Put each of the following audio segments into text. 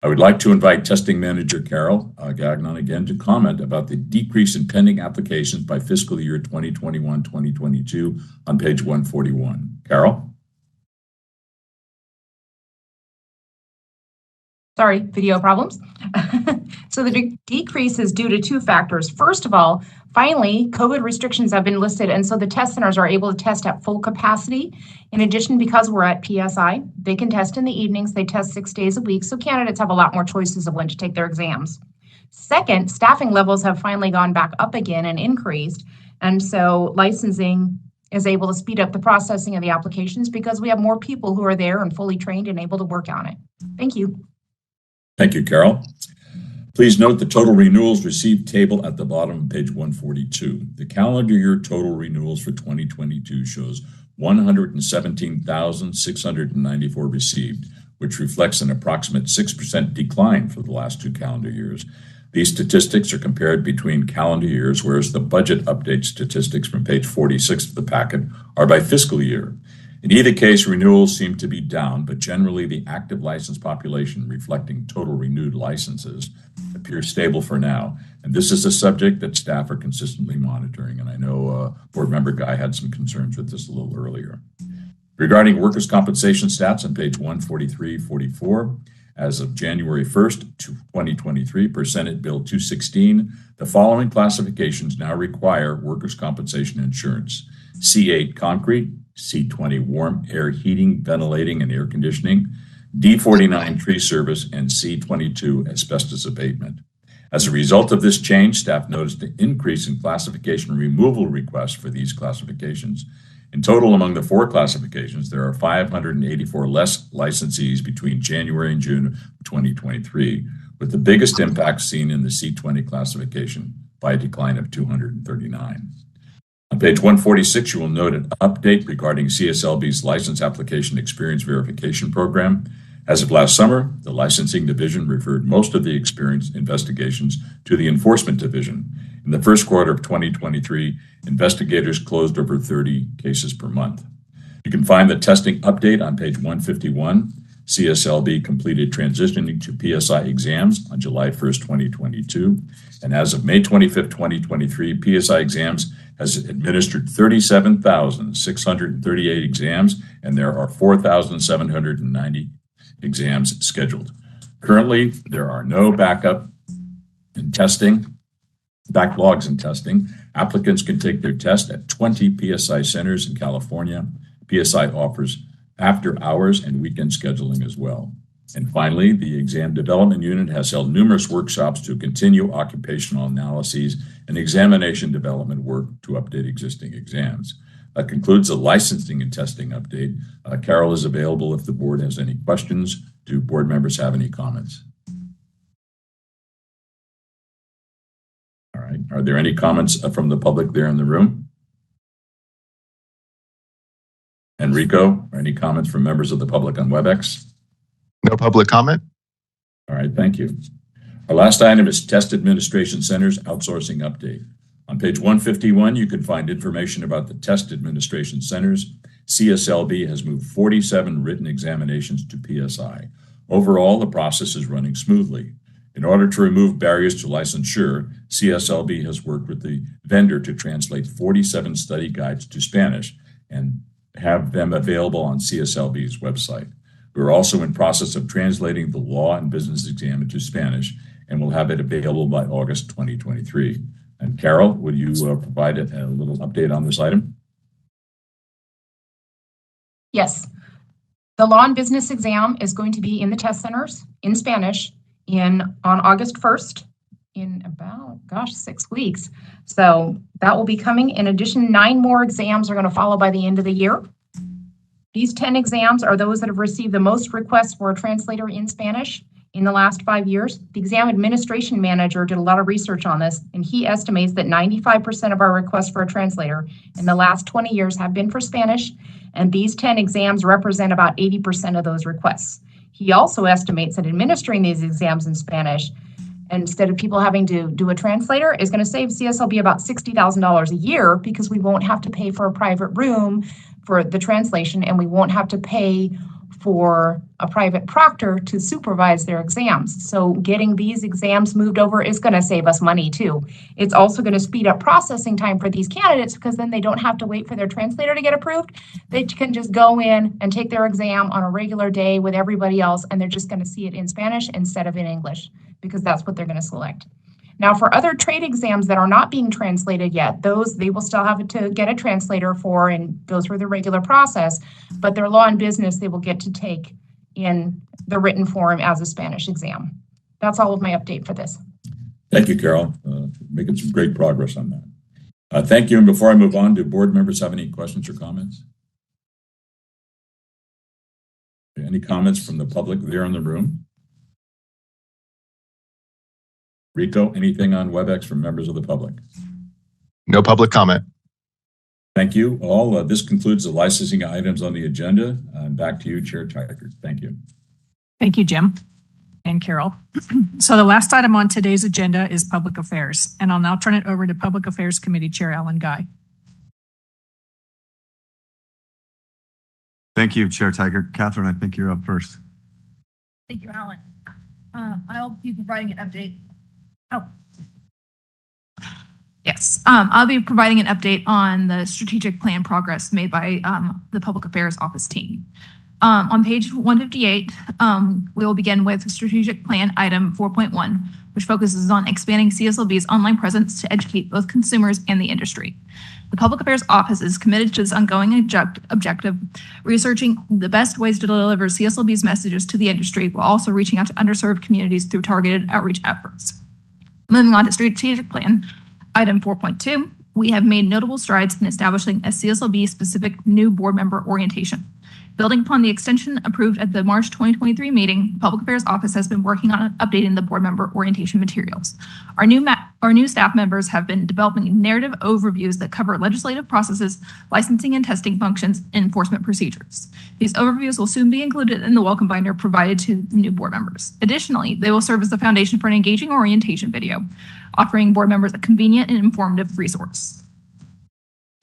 I would like to invite Testing Manager Carol Gagnon again to comment about the decrease in pending applications by fiscal year 2021-2022 on page 141. Carol? Sorry, video problems. So the decrease is due to two factors. First of all, finally, COVID restrictions have been lifted, and so the test centers are able to test at full capacity. In addition, because we're at PSI, they can test in the evenings. They test 6 days a week, so candidates have a lot more choices of when to take their exams. Second, staffing levels have finally gone back up again and increased, and so licensing is able to speed up the processing of the applications because we have more people who are there and fully trained and able to work on it. Thank you. Thank you, Carol. Please note the total renewals received table at the bottom of page 142. The calendar year total renewals for 2022 shows 117,694 received, which reflects an approximate 6% decline for the last 2 calendar years. These statistics are compared between calendar years, whereas the budget update statistics from page 46 of the packet are by fiscal year. In either case, renewals seem to be down, but generally the active license population reflecting total renewed licenses appears stable for now. And this is a subject that staff are consistently monitoring. And I know Board Member Guy had some concerns with this a little earlier. Regarding workers' compensation stats on page 143-44, as of January 1st, 2023, per Senate Bill 216, the following classifications now require workers' compensation insurance: C8 concrete, C20 warm air heating, ventilating, and air conditioning, D49 tree service, and C22 asbestos abatement. As a result of this change, staff noticed an increase in classification removal requests for these classifications. In total, among the 4 classifications, there are 584 less licensees between January and June of 2023, with the biggest impact seen in the C20 classification by a decline of 239. On page 146, you will note an update regarding CSLB's license application experience verification program. As of last summer, the licensing division referred most of the experience investigations to the enforcement division. In the first quarter of 2023, investigators closed over 30 cases per month. You can find the testing update on page 151. CSLB completed transitioning to PSI exams on July 1st, 2022. And as of May 25th, 2023, PSI exams has administered 37,638 exams, and there are 4,790 exams scheduled. Currently, there are no backlogs in testing. Applicants can take their test at 20 PSI centers in California. PSI offers after hours and weekend scheduling as well. And finally, the exam development unit has held numerous workshops to continue occupational analyses and examination development work to update existing exams. That concludes the licensing and testing update. Carol is available if the board has any questions. Do board members have any comments? All right. Are there any comments from the public there in the room? Enrico, any comments from members of the public on WebEx? No public comment. All right, thank you. Our last item is Test Administration Centers Outsourcing Update. On page 151, you can find information about the Test Administration Centers. CSLB has moved 47 written examinations to PSI. Overall, the process is running smoothly. In order to remove barriers to licensure, CSLB has worked with the vendor to translate 47 study guides to Spanish and have them available on CSLB's website. We're also in process of translating the law and business exam into Spanish, and we'll have it available by August 2023. And Carol, would you provide a little update on this item? Yes. The law and business exam is going to be in the test centers in Spanish on August 1st in about, 6 weeks. So that will be coming. In addition, 9 more exams are going to follow by the end of the year. These 10 exams are those that have received the most requests for a translator in Spanish in the last 5 years. The exam administration manager did a lot of research on this, and he estimates that 95% of our requests for a translator in the last 20 years have been for Spanish, and these 10 exams represent about 80% of those requests. He also estimates that administering these exams in Spanish, instead of people having to do a translator, is going to save CSLB about $60,000 a year because we won't have to pay for a private room for the translation, and we won't have to pay for a private proctor to supervise their exams. So getting these exams moved over is going to save us money too. It's also going to speed up processing time for these candidates because then they don't have to wait for their translator to get approved. They can just go in and take their exam on a regular day with everybody else, and they're just going to see it in Spanish instead of in English because that's what they're going to select. Now, for other trade exams that are not being translated yet, those they will still have to get a translator for and go through the regular process, but their law and business they will get to take in the written form as a Spanish exam. That's all of my update for this. Thank you, Carol. Making some great progress on that. Thank you. And before I move on, do board members have any questions or comments? Any comments from the public there in the room? Rico, anything on WebEx from members of the public? No public comment. Thank you all. This concludes the licensing items on the agenda. Back to you, Chair Teichert. Thank you. Thank you, Jim and Carol. So the last item on today's agenda is Public Affairs, and I'll now turn it over to Public Affairs Committee Chair Alan Guy. Thank you, Chair Teichert. Catherine, I think you're up first. Thank you, Alan. I'll be providing an update. Yes, I'll be providing an update on the strategic plan progress made by the Public Affairs Office team. On page 158, we will begin with strategic plan item 4.1, which focuses on expanding CSLB's online presence to educate both consumers and the industry. The Public Affairs Office is committed to this ongoing objective, researching the best ways to deliver CSLB's messages to the industry while also reaching out to underserved communities through targeted outreach efforts. Moving on to strategic plan, item 4.2, we have made notable strides in establishing a CSLB-specific new board member orientation. Building upon the extension approved at the March 2023 meeting, the Public Affairs Office has been working on updating the board member orientation materials. Our new staff members have been developing narrative overviews that cover legislative processes, licensing and testing functions, and enforcement procedures. These overviews will soon be included in the welcome binder provided to the new board members. Additionally, they will serve as the foundation for an engaging orientation video, offering board members a convenient and informative resource.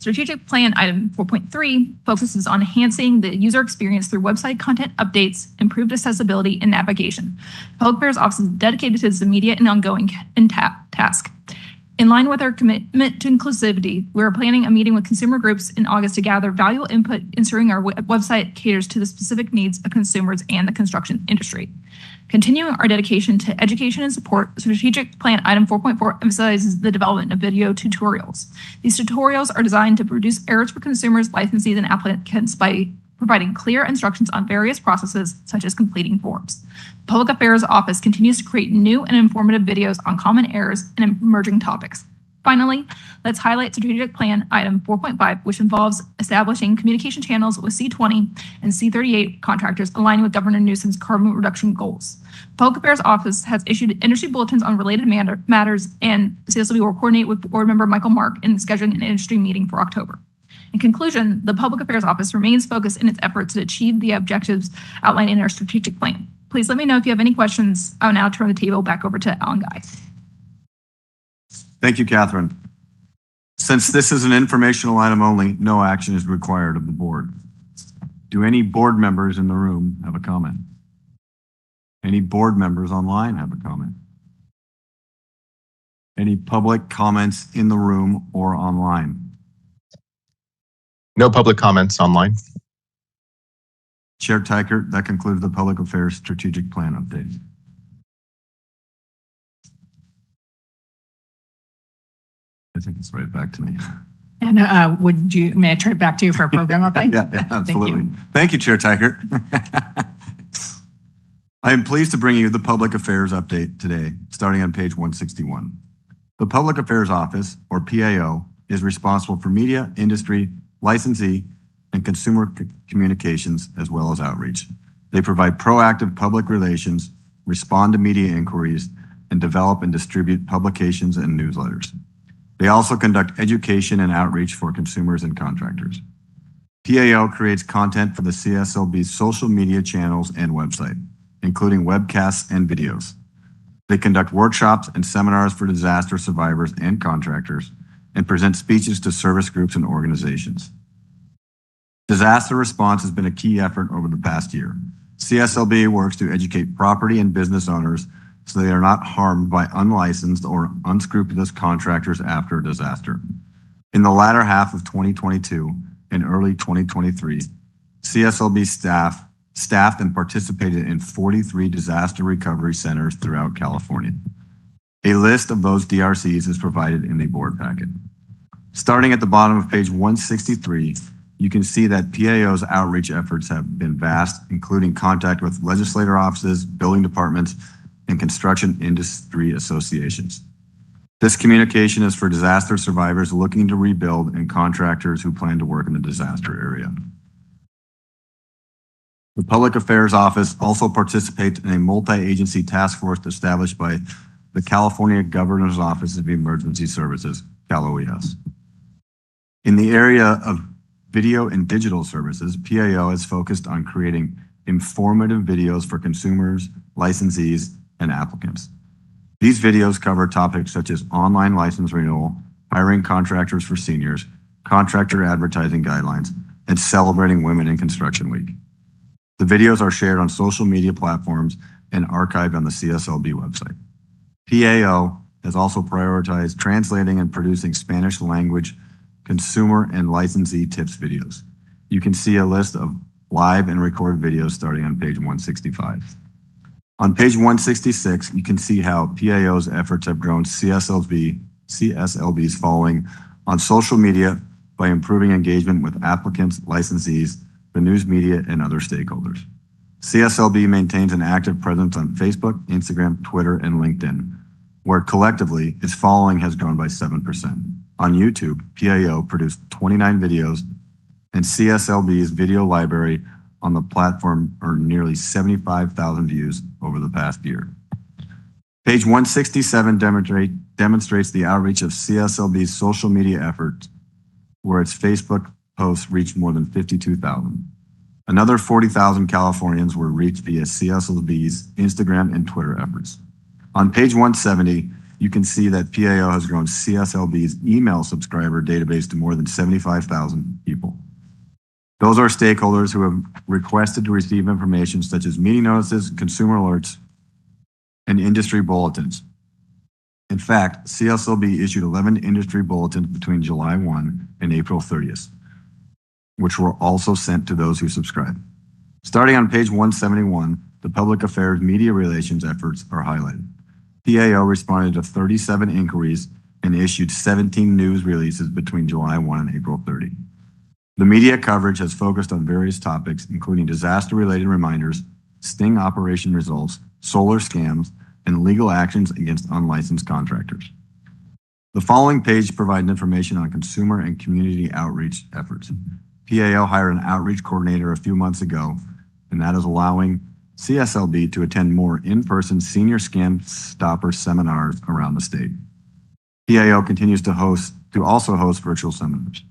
Strategic plan item 4.3 focuses on enhancing the user experience through website content updates, improved accessibility, and navigation. Public Affairs Office is dedicated to this immediate and ongoing task. In line with our commitment to inclusivity, we're planning a meeting with consumer groups in August to gather valuable input, ensuring our website caters to the specific needs of consumers and the construction industry. Continuing our dedication to education and support, strategic plan item 4.4 emphasizes the development of video tutorials. These tutorials are designed to reduce errors for consumers, licensees, and applicants by providing clear instructions on various processes, such as completing forms. The Public Affairs Office continues to create new and informative videos on common errors and emerging topics. Finally, let's highlight strategic plan item 4.5, which involves establishing communication channels with C20 and C38 contractors aligning with Governor Newsom's carbon reduction goals. The Public Affairs Office has issued industry bulletins on related matters, and CSLB will coordinate with board member Michael Mark in scheduling an industry meeting for October. In conclusion, the Public Affairs Office remains focused in its efforts to achieve the objectives outlined in our strategic plan. Please let me know if you have any questions. I will now turn the table back over to Alan Guy. Thank you, Catherine. Since this is an informational item only, no action is required of the board. Do any board members in the room have a comment? Any board members online have a comment? Any public comments in the room or online? No public comments online. Chair Teichert, that concludes the Public Affairs Strategic Plan update. I think it's right back to me. And may I turn it back to you for a program update? Yeah, absolutely. Thank you, Chair Teichert. I am pleased to bring you the Public Affairs update today, starting on page 161. The Public Affairs Office, or PAO, is responsible for media, industry, licensee, and consumer communications, as well as outreach. They provide proactive public relations, respond to media inquiries, and develop and distribute publications and newsletters. They also conduct education and outreach for consumers and contractors. PAO creates content for the CSLB's social media channels and website, including webcasts and videos. They conduct workshops and seminars for disaster survivors and contractors, and present speeches to service groups and organizations. Disaster response has been a key effort over the past year. CSLB works to educate property and business owners so they are not harmed by unlicensed or unscrupulous contractors after a disaster. In the latter half of 2022 and early 2023, CSLB staffed and participated in 43 disaster recovery centers throughout California. A list of those DRCs is provided in the board packet. Starting at the bottom of page 163, you can see that PAO's outreach efforts have been vast, including contact with legislator offices, building departments, and construction industry associations. This communication is for disaster survivors looking to rebuild and contractors who plan to work in the disaster area. The Public Affairs Office also participates in a multi-agency task force established by the California Governor's Office of Emergency Services, CalOES. In the area of video and digital services, PAO is focused on creating informative videos for consumers, licensees, and applicants. These videos cover topics such as online license renewal, hiring contractors for seniors, contractor advertising guidelines, and celebrating Women in Construction Week. The videos are shared on social media platforms and archived on the CSLB website. PAO has also prioritized translating and producing Spanish language consumer and licensee tips videos. You can see a list of live and recorded videos starting on page 165. On page 166, you can see how PAO's efforts have grown CSLB's following on social media by improving engagement with applicants, licensees, the news media, and other stakeholders. CSLB maintains an active presence on Facebook, Instagram, Twitter, and LinkedIn, where collectively its following has grown by 7%. On YouTube, PAO produced 29 videos, and CSLB's video library on the platform earned nearly 75,000 views over the past year. Page 167 demonstrates the outreach of CSLB's social media efforts, where its Facebook posts reached more than 52,000. Another 40,000 Californians were reached via CSLB's Instagram and Twitter efforts. On page 170, you can see that PAO has grown CSLB's email subscriber database to more than 75,000 people. Those are stakeholders who have requested to receive information such as meeting notices, consumer alerts, and industry bulletins. In fact, CSLB issued 11 industry bulletins between July 1 and April 30th, which were also sent to those who subscribed. Starting on page 171, the public affairs media relations efforts are highlighted. PAO responded to 37 inquiries and issued 17 news releases between July 1 and April 30. The media coverage has focused on various topics, including disaster-related reminders, sting operation results, solar scams, and legal actions against unlicensed contractors. The following page provides information on consumer and community outreach efforts. PAO hired an outreach coordinator a few months ago, and that is allowing CSLB to attend more in-person senior scam stopper seminars around the state. PAO continues to also host virtual seminars.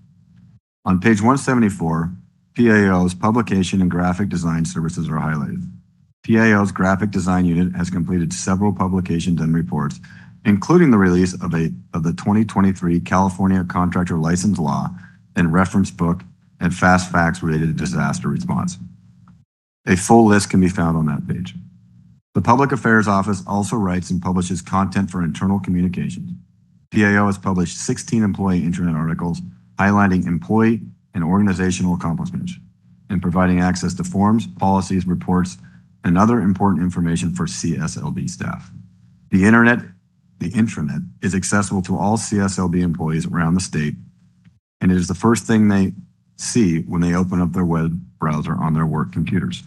On page 174, PAO's publication and graphic design services are highlighted. PAO's graphic design unit has completed several publications and reports, including the release of the 2023 California Contractor License Law and reference book and fast facts related to disaster response. A full list can be found on that page. The Public Affairs Office also writes and publishes content for internal communications. PAO has published 16 employee internet articles highlighting employee and organizational accomplishments and providing access to forms, policies, reports, and other important information for CSLB staff. The intranet is accessible to all CSLB employees around the state, and it is the first thing they see when they open up their web browser on their work computers.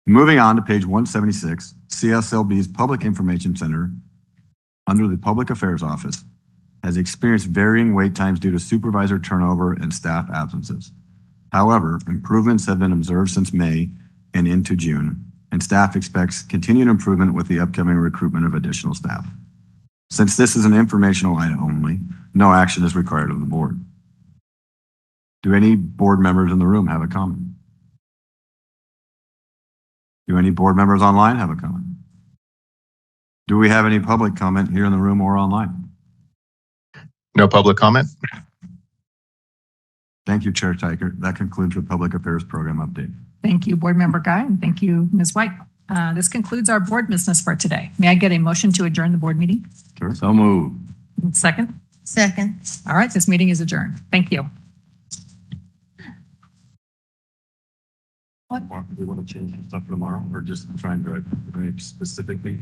Moving on to page 176, CSLB's Public Information Center, under the Public Affairs Office, has experienced varying wait times due to supervisor turnover and staff absences. However, improvements have been observed since May and into June, and staff expects continued improvement with the upcoming recruitment of additional staff. Since this is an informational item only, no action is required of the board. Do any board members in the room have a comment? Do any board members online have a comment? Do we have any public comment here in the room or online? No public comment. Thank you, Chair Tiger. That concludes the Public Affairs Program update. Thank you, Board Member Guy, and thank you, Ms. White. This concludes our board business for today. May I get a motion to adjourn the board meeting? Sure. So move. Second? Second. All right, this meeting is adjourned. Thank you. Do we want to change stuff for tomorrow or just try and drive specifically?